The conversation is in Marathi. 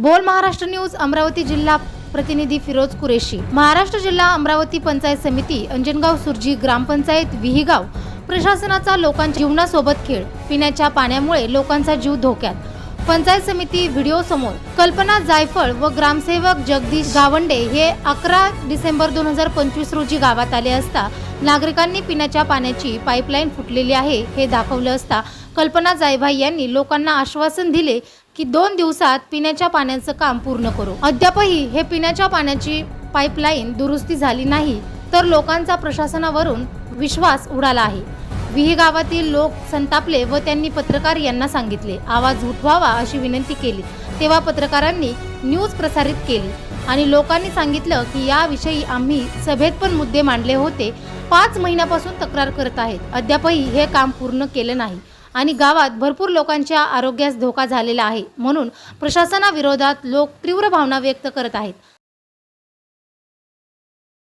बोल महाराष्ट्र न्यूज अमरावती जिल्हा प्रतिनिधी फिरोज कुरेशी। महाराष्ट्र जिल्हा अमरावती पंचायत समिती, अंजनगाव सुरजी ग्रामपंचायत, विहीगाव प्रशासनाचा लोकांच्या जीवनासोबत खेळ। पिण्याच्या पाण्यामुळे लोकांचा जीव धोक्यात। पंचायत समिती व्हिडिओ समोर। कल्पना जायफळ व ग्रामसेवक जगदीश गावंडे हे 11 डिसेंबर 2025 रोजी गावात आले असता नागरिकांनी पिण्याच्या पाण्याची पाईपलाईन फुटलेली आहे हे दाखवलं असता कल्पना जायभाई यांनी लोकांना आश्वासन दिले की 2 दिवसात पिण्याच्या पाण्याचं काम पूर्ण करू। अद्यापही हे पिण्याच्या पाण्याची पाईपलाईन दुरुस्ती झाली नाही तर लोकांचा प्रशासनावरून विश्वास उडाला आहे। विही गावातील लोक संतापले व त्यांनी पत्रकार यांना सांगितले आवाज उठवावा अशी विनंती केली। तेव्हा पत्रकारांनी न्यूज प्रसारित केली आणि लोकांनी सांगितलं की याविषयी आम्ही सभेत पण मुद्दे मांडले होते। 5 महिन्यापासून तक्रार करत आहेत, अद्यापही हे काम पूर्ण केले नाही आणि गावात भरपूर लोकांच्या आरोग्यास धोका झालेला आहे, म्हणून प्रशासनाविरोधात लोक तीव्र भावना व्यक्त करत आहेत।